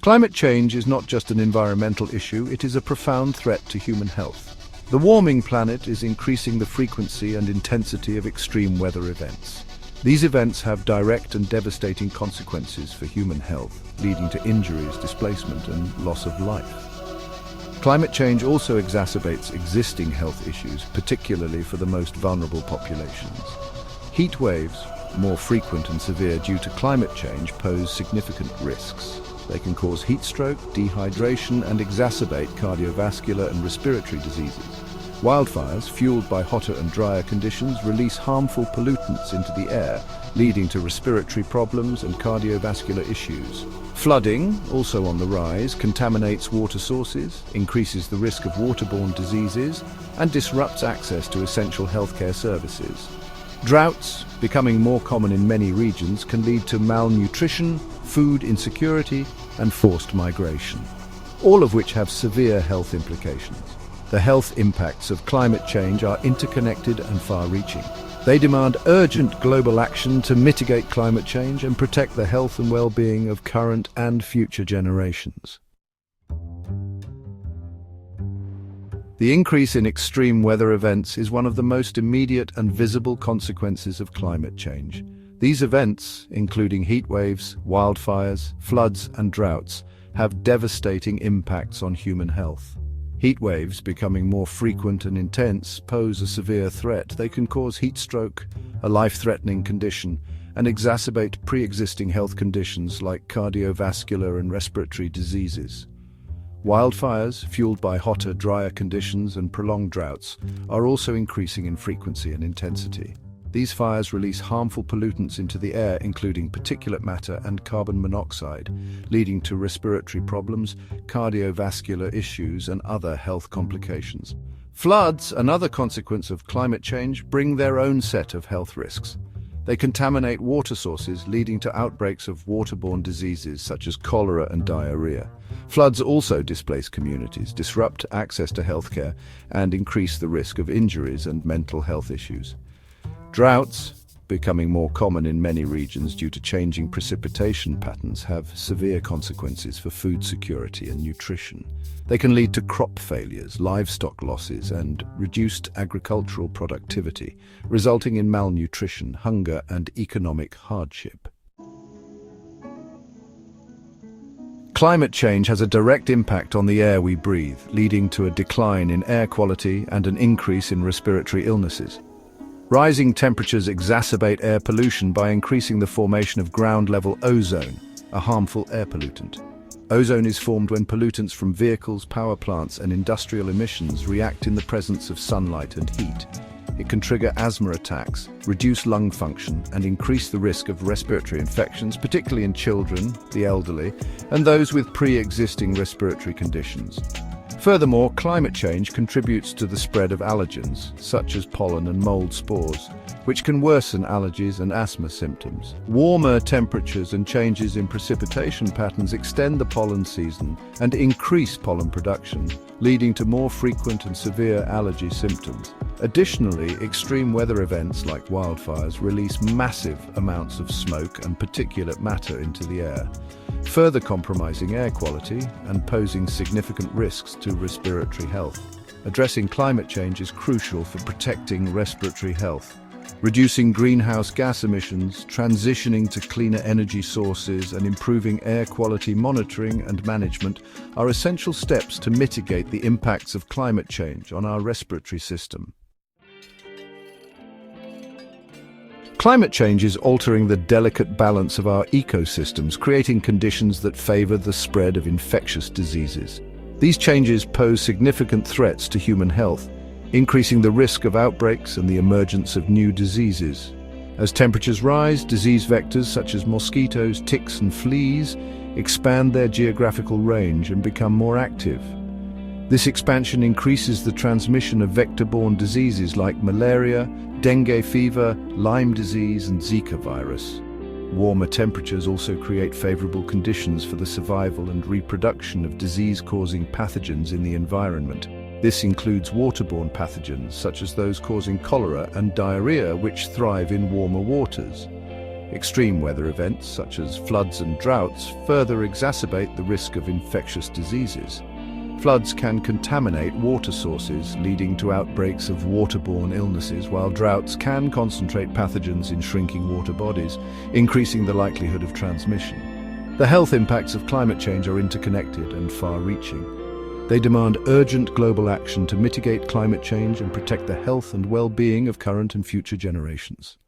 Climate change is not just an environmental issue, it is a profound threat to human health. The warming planet is increasing the frequency and intensity of extreme weather events. These events have direct and devastating consequences for human health, leading to injuries, displacement, and loss of life. Climate change also exacerbates existing health issues, particularly for the most vulnerable populations. Heat waves, more frequent and severe due to climate change, pose significant risks. They can cause heat stroke, dehydration, and exacerbate cardiovascular and respiratory diseases. Wildfires, fueled by hotter and drier conditions, release harmful pollutants into the air, leading to respiratory problems and cardiovascular issues. Flooding, also on the rise, contaminates water sources, increases the risk of waterborne diseases, and disrupts access to essential healthcare services. Droughts, becoming more common in many regions, can lead to malnutrition, food insecurity, and forced migration, all of which have severe health implications. The health impacts of climate change are interconnected and far-reaching. They demand urgent global action to mitigate climate change and protect the health and well-being of current and future generations. The increase in extreme weather events is one of the most immediate and visible consequences of climate change. These events, including heat waves, wildfires, floods, and droughts, have devastating impacts on human health. Heat waves, becoming more frequent and intense, pose a severe threat. They can cause heat stroke, a life-threatening condition, and exacerbate pre-existing health conditions like cardiovascular and respiratory diseases. Wildfires, fueled by hotter, drier conditions and prolonged droughts, are also increasing in frequency and intensity. These fires release harmful pollutants into the air, including particulate matter and carbon monoxide, leading to respiratory problems, cardiovascular issues, and other health complications. Floods, another consequence of climate change, bring their own set of health risks. They contaminate water sources, leading to outbreaks of waterborne diseases such as cholera and diarrhea. Floods also displace communities, disrupt access to healthcare, and increase the risk of injuries and mental health issues. Droughts, becoming more common in many regions due to changing precipitation patterns, have severe consequences for food security and nutrition. They can lead to crop failures, livestock losses, and reduced agricultural productivity, resulting in malnutrition, hunger, and economic hardship. Climate change has a direct impact on the air we breathe, leading to a decline in air quality and an increase in respiratory illnesses. Rising temperatures exacerbate air pollution by increasing the formation of ground-level ozone, a harmful air pollutant. Ozone is formed when pollutants from vehicles, power plants, and industrial emissions react in the presence of sunlight and heat. It can trigger asthma attacks, reduce lung function, and increase the risk of respiratory infections, particularly in children, the elderly, and those with pre-existing respiratory conditions. Furthermore, climate change contributes to the spread of allergens, such as pollen and mold spores, which can worsen allergies and asthma symptoms. Warmer temperatures and changes in precipitation patterns extend the pollen season and increase pollen production, leading to more frequent and severe allergy symptoms. Additionally, extreme weather events like wildfires release massive amounts of smoke and particulate matter into the air, further compromising air quality and posing significant risks to respiratory health. Addressing climate change is crucial for protecting respiratory health. Reducing greenhouse gas emissions, transitioning to cleaner energy sources, and improving air quality monitoring and management are essential steps to mitigate the impacts of climate change on our respiratory system. Climate change is altering the delicate balance of our ecosystems, creating conditions that favor the spread of infectious diseases. These changes pose significant threats to human health, increasing the risk of outbreaks and the emergence of new diseases. As temperatures rise, disease vectors such as mosquitoes, ticks, and fleas expand their geographical range and become more active. This expansion increases the transmission of vector-borne diseases like malaria, dengue fever, Lyme disease, and Zika virus. Warmer temperatures also create favorable conditions for the survival and reproduction of disease-causing pathogens in the environment. This includes waterborne pathogens such as those causing cholera and diarrhea, which thrive in warmer waters. Extreme weather events, such as floods and droughts, further exacerbate the risk of infectious diseases. Floods can contaminate water sources, leading to outbreaks of waterborne illnesses, while droughts can concentrate pathogens in shrinking water bodies, increasing the likelihood of transmission. The health impacts of climate change are interconnected and far-reaching. They demand urgent global action to mitigate climate change and protect the health and well-being of current and future generations.